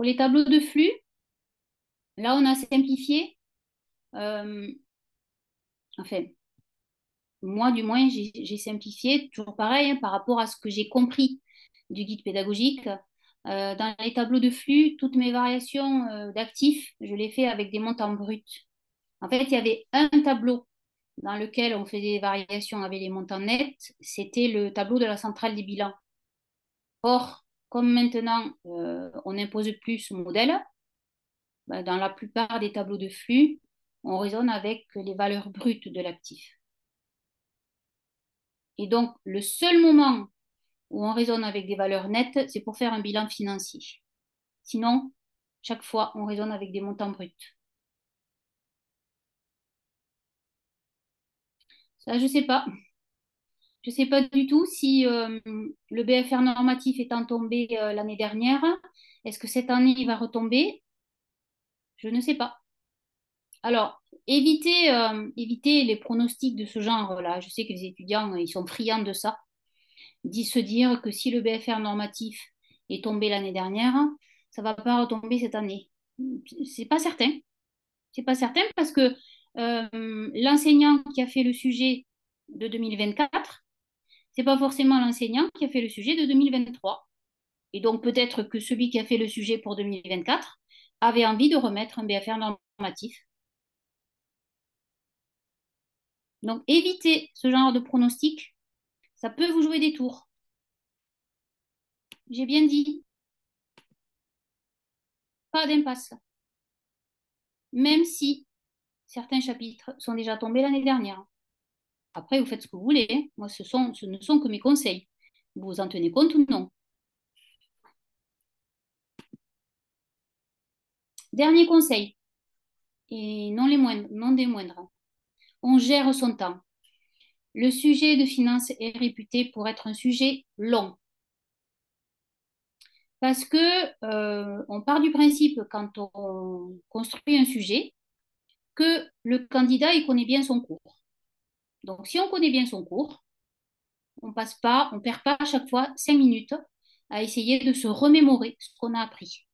Pour les tableaux de flux, là, on a simplifié. euh, enfin, moi, du moins, j'ai simplifié, toujours pareil, hein, par rapport à ce que j'ai compris du guide pédagogique. Dans les tableaux de flux, toutes mes variations d'actifs, je les fais avec des montants bruts. En fait, il y avait un tableau dans lequel on faisait des variations avec les montants nets, c'était le tableau de la centrale des bilans. Or, comme maintenant, on n'impose plus ce modèle, ben, dans la plupart des tableaux de flux, on raisonne avec les valeurs brutes de l'actif. Et donc, le seul moment où on raisonne avec des valeurs nettes, c'est pour faire un bilan financier. Sinon, chaque fois, on raisonne avec des montants bruts. Ça, je ne sais pas. Je ne sais pas du tout si le BFR normatif étant tombé l'année dernière, est-ce que cette année il va retomber? Je ne sais pas. Alors, éviter les pronostics de ce genre-là. Je sais que les étudiants, ils sont friands de ça. Se dire que si le BFR normatif est tombé l'année dernière, ça ne va pas retomber cette année. C'est pas certain. C'est pas certain parce que l'enseignant qui a fait le sujet de 2024, c'est pas forcément l'enseignant qui a fait le sujet de 2023. Et donc peut-être que celui qui a fait le sujet pour 2024 avait envie de remettre un BFR normatif. Donc évitez ce genre de pronostic, ça peut vous jouer des tours. J'ai bien dit, pas d'impasse, même si certains chapitres sont déjà tombés l'année dernière. Après, vous faites ce que vous voulez, hein. Moi, ce ne sont que mes conseils. Vous vous en tenez compte ou non? Dernier conseil, et non, non des moindres, on gère son temps. Le sujet de finance est réputé pour être un sujet long. Parce que on part du principe, quand on construit un sujet, que le candidat il connaît bien son cours. Donc, si on connaît bien son cours, on perd pas à chaque fois 5 minutes à essayer de se remémorer ce qu'on a appris.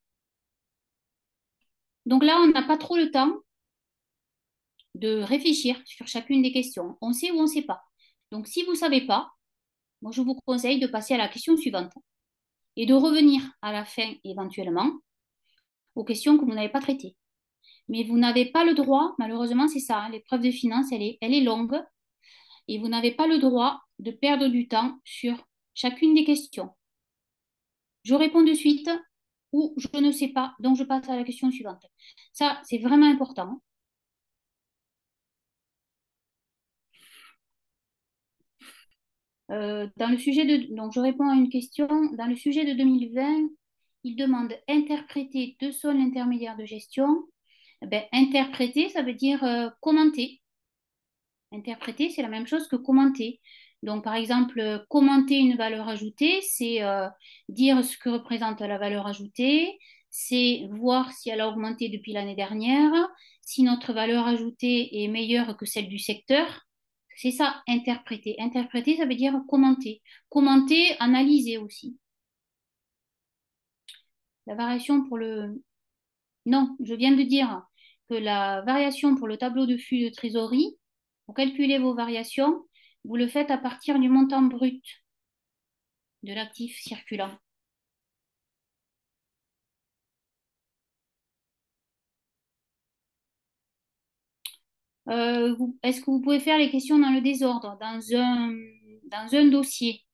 Donc là, on n'a pas trop le temps de réfléchir sur chacune des questions. On sait ou on ne sait pas. Donc, si vous ne savez pas, moi, je vous conseille de passer à la question suivante et de revenir à la fin éventuellement aux questions que vous n'avez pas traitées. Mais vous n'avez pas le droit, malheureusement, c'est ça, hein, l'épreuve de finance, elle est longue et vous n'avez pas le droit de perdre du temps sur chacune des questions. Je réponds de suite ou je ne sais pas, donc je passe à la question suivante. Ça, c'est vraiment important. Dans le sujet donc je réponds à une question. Dans le sujet de 2020, il demande interpréter deux sols intermédiaires de gestion. Eh ben, interpréter, ça veut dire commenter. Interpréter, c'est la même chose que commenter. Donc, par exemple, commenter une valeur ajoutée, c'est dire ce que représente la valeur ajoutée, c'est voir si elle a augmenté depuis l'année dernière, si notre valeur ajoutée est meilleure que celle du secteur. C'est ça, interpréter. Interpréter, ça veut dire commenter. Commenter, analyser aussi. La variation pour le... Non, je viens de dire que la variation pour le tableau de flux de trésorerie, pour calculer vos variations, vous le faites à partir du montant brut de l'actif circulant. Est-ce que vous pouvez faire les questions dans le désordre, dans un dossier?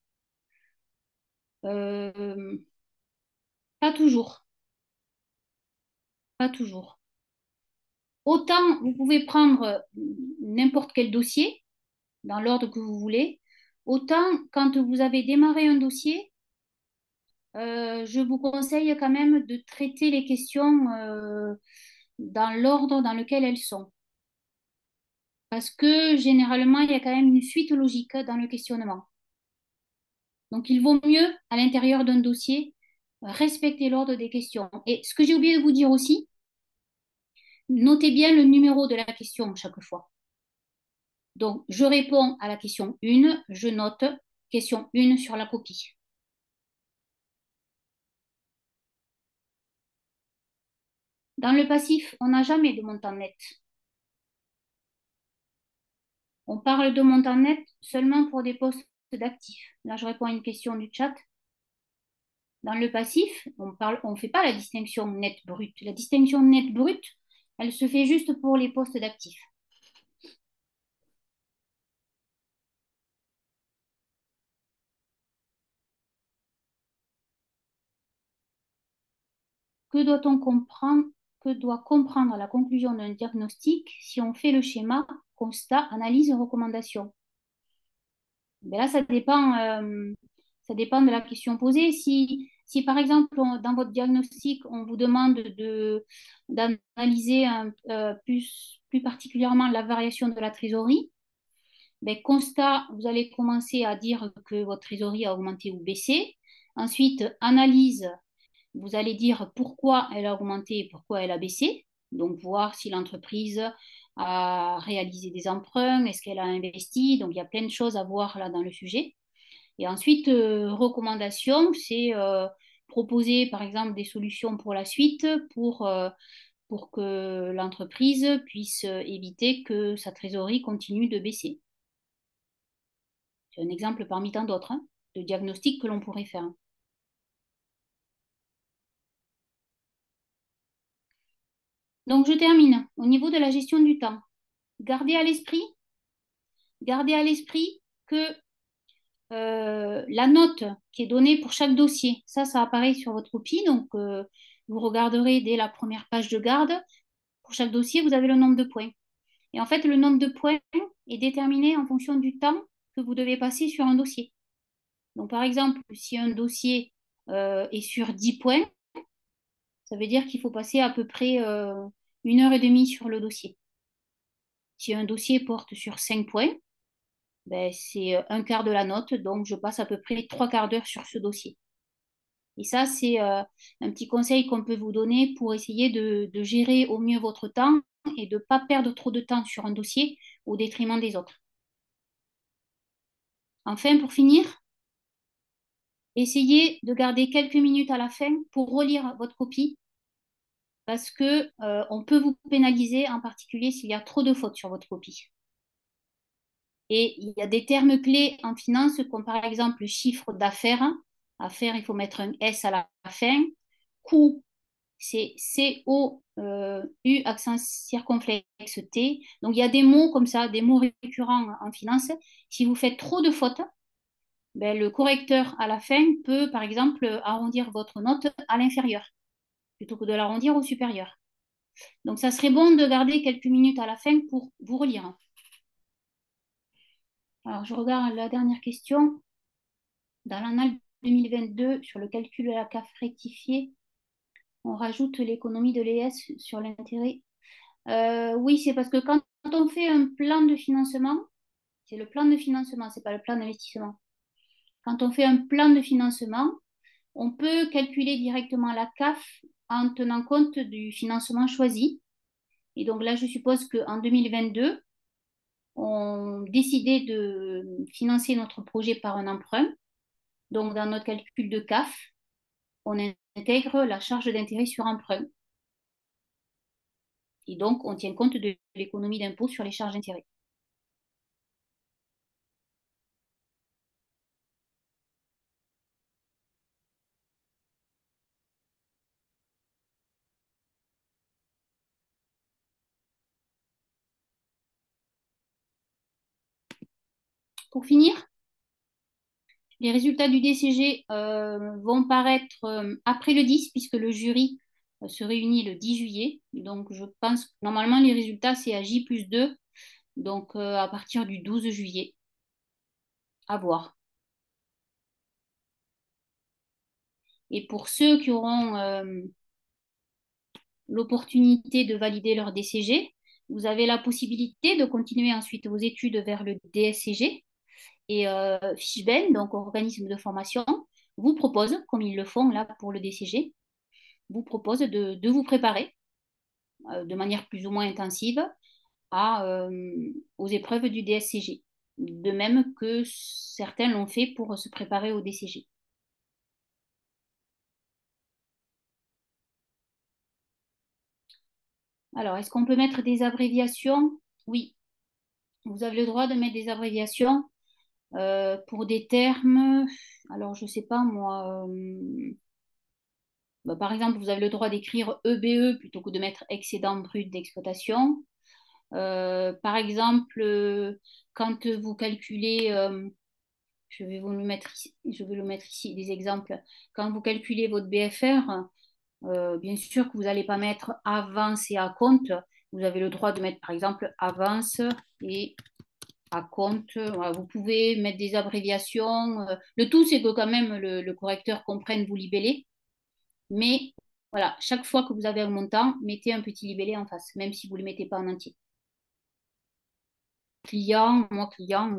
Euh, Pas toujours, pas toujours. Autant vous pouvez prendre n'importe quel dossier dans l'ordre que vous voulez, autant quand vous avez démarré un dossier, je vous conseille quand même de traiter les questions dans l'ordre dans lequel elles sont. Parce que généralement, il y a quand même une suite logique dans le questionnement. Donc, il vaut mieux, à l'intérieur d'un dossier, respecter l'ordre des questions. Et ce que j'ai oublié de vous dire aussi, notez bien le numéro de la question chaque fois. Donc, je réponds à la question 1, je note question 1 sur la copie. Dans le passif, on n'a jamais de montant net. On parle de montant net seulement pour des postes d'actifs. Là, je réponds à une question du chat. Dans le passif, on fait pas la distinction net-brut. La distinction net-brut, elle se fait juste pour les postes d'actifs. Que doit-on comprendre, que doit comprendre la conclusion d'un diagnostic si on fait le schéma constat, analyse, recommandation? Ben là, ça dépend de la question posée. Si par exemple, dans votre diagnostic, on vous demande d'analyser plus particulièrement la variation de la trésorerie, ben, constat, vous allez commencer à dire que votre trésorerie a augmenté ou baissé. Ensuite, analyse, vous allez dire pourquoi elle a augmenté et pourquoi elle a baissé. Donc, voir si l'entreprise a réalisé des emprunts, est-ce qu'elle a investi. Donc, il y a plein de choses à voir là dans le sujet. Et ensuite, recommandation, c'est proposer par exemple des solutions pour la suite pour que l'entreprise puisse éviter que sa trésorerie continue de baisser. C'est un exemple parmi tant d'autres de diagnostics que l'on pourrait faire. Donc, je termine. Au niveau de la gestion du temps, gardez à l'esprit, gardez à l'esprit que la note qui est donnée pour chaque dossier, ça apparaît sur votre copie. Donc, vous regarderez dès la première page de garde. Pour chaque dossier, vous avez le nombre de points. Et en fait, le nombre de points est déterminé en fonction du temps que vous devez passer sur un dossier. Donc, par exemple, si un dossier est sur 10 points, ça veut dire qu'il faut passer à peu près 1 heure et demie sur le dossier. Si un dossier porte sur 5 points, ben, c'est un quart de la note, donc je passe à peu près 3 quarts d'heure sur ce dossier. Et ça, c'est un petit conseil qu'on peut vous donner pour essayer de gérer au mieux votre temps et de ne pas perdre trop de temps sur un dossier au détriment des autres. Enfin, pour finir, essayez de garder quelques minutes à la fin pour relire votre copie parce que on peut vous pénaliser, en particulier s'il y a trop de fautes sur votre copie. Et il y a des termes clés en finance, comme par exemple le chiffre d'affaires. Affaires, il faut mettre un S à la fin. Coût, c'est C-O-U, accent circonflexe T. Donc il y a des mots comme ça, des mots récurrents en finance. Si vous faites trop de fautes, ben, le correcteur à la fin peut, par exemple, arrondir votre note à l'inférieur plutôt que de l'arrondir au supérieur. Donc, ça serait bon de garder quelques minutes à la fin pour vous relire. Alors, je regarde la dernière question. Dans l'annale 2022, sur le calcul de la CAF rectifiée, on rajoute l'économie de l'ES sur l'intérêt. Oui, c'est parce que quand on fait un plan de financement, c'est le plan de financement, c'est pas le plan d'investissement. Quand on fait un plan de financement, on peut calculer directement la CAF en tenant compte du financement choisi. Et donc là, je suppose qu'en 2022, on décidait de financer notre projet par un emprunt. Donc, dans notre calcul de CAF, on intègre la charge d'intérêt sur emprunt. Et donc, on tient compte de l'économie d'impôt sur les charges d'intérêt. Pour finir, les résultats du DCG vont paraître après le 10, puisque le jury se réunit le 10 juillet. Donc, je pense que normalement, les résultats, c'est à J+2, donc à partir du 12 juillet. À voir. Et pour ceux qui auront l'opportunité de valider leur DCG, vous avez la possibilité de continuer ensuite vos études vers le DSCG. Et Fishben, donc organisme de formation, vous propose, comme ils le font là pour le DCG, vous propose de vous préparer de manière plus ou moins intensive aux épreuves du DSCG. De même que certains l'ont fait pour se préparer au DCG. Alors, est-ce qu'on peut mettre des abréviations? Oui, vous avez le droit de mettre des abréviations pour des termes. Alors, je ne sais pas moi. Bah, par exemple, vous avez le droit d'écrire EBE plutôt que de mettre excédent brut d'exploitation. Par exemple, quand vous calculez, je vais le mettre ici, des exemples. Quand vous calculez votre BFR, bien sûr que vous n'allez pas mettre avance et à compte. Vous avez le droit de mettre, par exemple, avance et à compte. Voilà, vous pouvez mettre des abréviations. Le tout, c'est que quand même le correcteur comprenne vous libeller. Mais voilà, chaque fois que vous avez un montant, mettez un petit libellé en face, même si vous ne le mettez pas en entier. Client,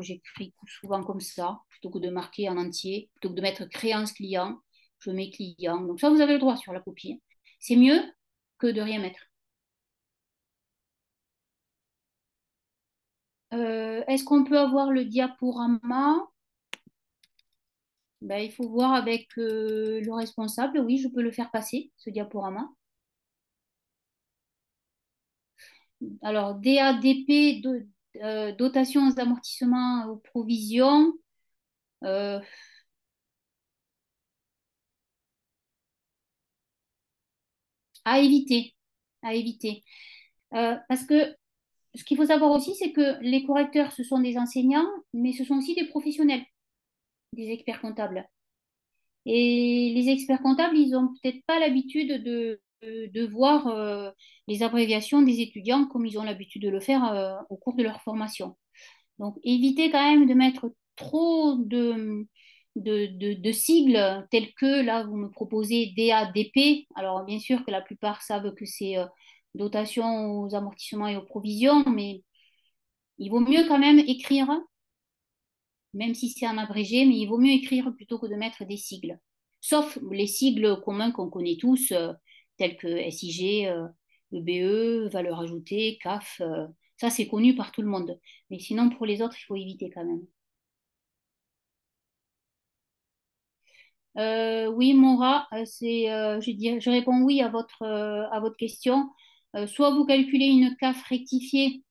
j'écris souvent comme ça, plutôt que de marquer en entier, plutôt que de mettre créance client, je mets client. Donc ça, vous avez le droit sur la copie. C'est mieux que de rien mettre. Est-ce qu'on peut avoir le diaporama? Ben, il faut voir avec le responsable. Oui, je peux le faire passer, ce diaporama. Alors, DADP, dotation aux amortissements aux provisions. euh, à éviter, à éviter. Parce que ce qu'il faut savoir aussi, c'est que les correcteurs, ce sont des enseignants, mais ce sont aussi des professionnels, des experts comptables. Et les experts comptables, ils n'ont peut-être pas l'habitude de voir les abréviations des étudiants comme ils ont l'habitude de le faire au cours de leur formation. Donc, évitez quand même de mettre trop de sigles tels que, là, vous me proposez DADP. Alors, bien sûr que la plupart savent que c'est dotation aux amortissements et aux provisions, mais il vaut mieux quand même écrire, même si c'est en abrégé, mais il vaut mieux écrire plutôt que de mettre des sigles. Sauf les sigles communs qu'on connaît tous, tels que SIG, EBE, valeur ajoutée, CAF. Ça, c'est connu par tout le monde. Mais sinon, pour les autres, il faut éviter quand même. Oui, Mora, je réponds oui à votre question. Soit vous calculez une CAF rectifiée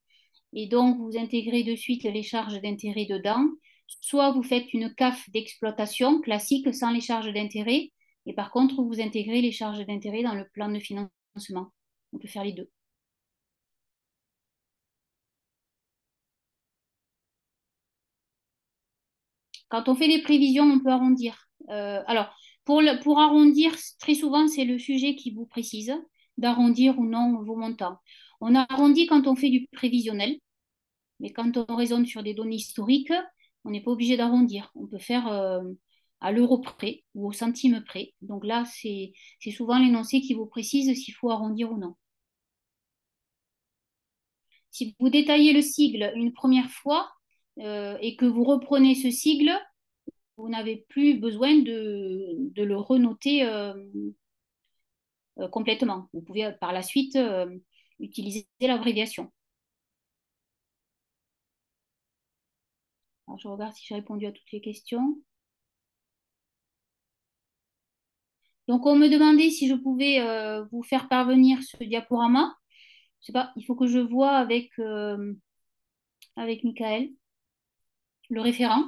et donc vous intégrez de suite les charges d'intérêt dedans, soit vous faites une CAF d'exploitation classique sans les charges d'intérêt et par contre vous intégrez les charges d'intérêt dans le plan de financement. On peut faire les deux. Quand on fait des prévisions, on peut arrondir. Alors, pour arrondir, très souvent, c'est le sujet qui vous précise d'arrondir ou non vos montants. On arrondit quand on fait du prévisionnel, mais quand on raisonne sur des données historiques, on n'est pas obligé d'arrondir. On peut faire à l'euro près ou au centime près. Donc là, c'est souvent l'énoncé qui vous précise s'il faut arrondir ou non. Si vous détaillez le sigle une première fois et que vous reprenez ce sigle, vous n'avez plus besoin de le renoter complètement. Vous pouvez par la suite utiliser l'abréviation. Alors, je regarde si j'ai répondu à toutes les questions. Donc, on me demandait si je pouvais vous faire parvenir ce diaporama. Je sais pas, il faut que je vois avec Michael, le référent,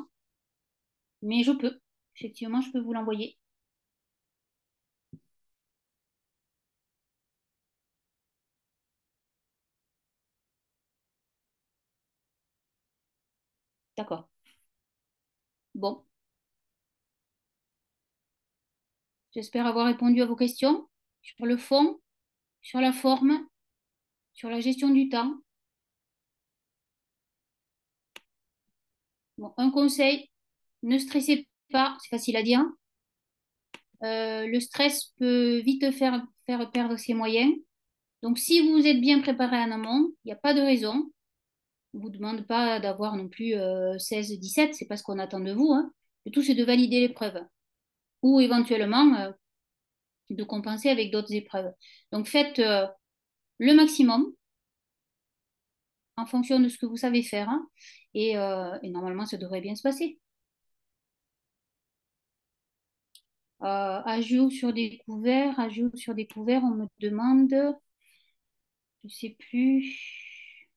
mais je peux. Effectivement, je peux vous l'envoyer. D'accord. Bon, j'espère avoir répondu à vos questions sur le fond, sur la forme, sur la gestion du temps. Bon, un conseil, ne stressez pas, c'est facile à dire. Le stress peut vite faire perdre ses moyens. Donc, si vous êtes bien préparé en amont, il n'y a pas de raison. On ne vous demande pas d'avoir non plus 16-17, c'est pas ce qu'on attend de vous, hein. Le tout, c'est de valider l'épreuve ou éventuellement de compenser avec d'autres épreuves. Donc, faites le maximum en fonction de ce que vous savez faire, hein, et normalement, ça devrait bien se passer. Ajout sur découvert, on me demande. je sais plus,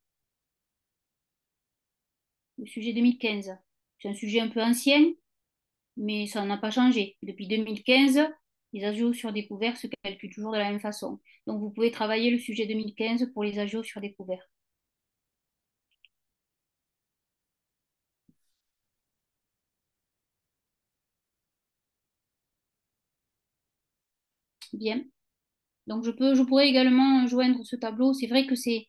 le sujet 2015. C'est un sujet un peu ancien, mais ça n'a pas changé. Depuis 2015, les agios sur découvert se calculent toujours de la même façon. Donc, vous pouvez travailler le sujet 2015 pour les agios sur découvert. Bien. Donc, je pourrais également joindre ce tableau. C'est vrai que c'est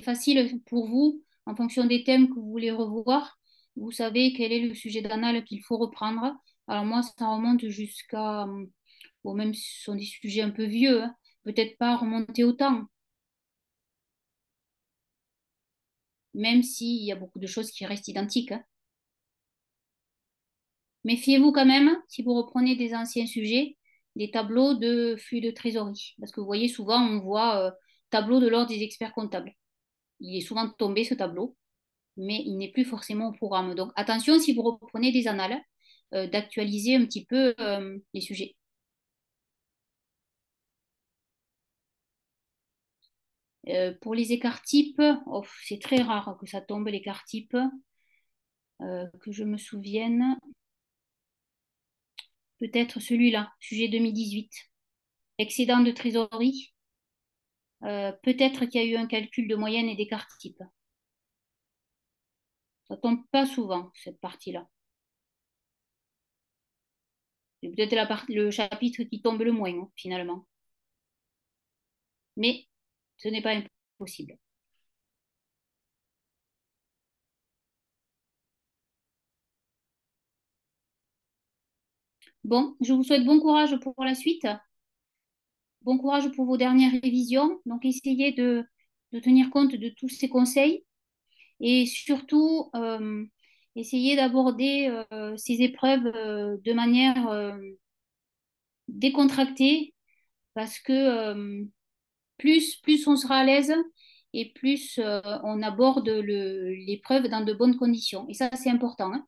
facile pour vous, en fonction des thèmes que vous voulez revoir. Vous savez quel est le sujet d'anal qu'il faut reprendre. Alors, moi, ça remonte jusqu'à, bon, même si ce sont des sujets un peu vieux, hein, peut-être pas remonter autant, même s'il y a beaucoup de choses qui restent identiques, hein. Méfiez-vous quand même, si vous reprenez des anciens sujets, des tableaux de flux de trésorerie. Parce que vous voyez, souvent, on voit tableau de l'ordre des experts comptables. Il est souvent tombé, ce tableau, mais il n'est plus forcément au programme. Donc attention, si vous reprenez des annales, d'actualiser un petit peu les sujets. Pour les écarts types, oh, c'est très rare que ça tombe, l'écart type, que je me souvienne. Peut-être celui-là, sujet 2018. Excédent de trésorerie. Peut-être qu'il y a eu un calcul de moyenne et d'écart type. Ça tombe pas souvent, cette partie-là. C'est peut-être le chapitre qui tombe le moins, hein, finalement. Mais ce n'est pas impossible. Bon, je vous souhaite bon courage pour la suite. Bon courage pour vos dernières révisions. Donc, essayez de tenir compte de tous ces conseils et surtout, essayez d'aborder ces épreuves de manière décontractée parce que plus on sera à l'aise et plus on aborde l'épreuve dans de bonnes conditions. Et ça, c'est important, hein.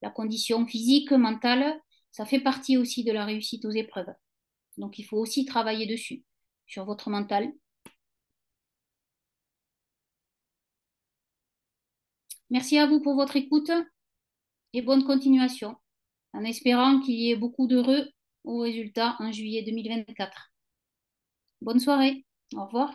La condition physique, mentale, ça fait partie aussi de la réussite aux épreuves. Donc, il faut aussi travailler dessus, sur votre mental. Merci à vous pour votre écoute et bonne continuation, en espérant qu'il y ait beaucoup d'heureux au résultat en juillet 2024. Bonne soirée, au revoir.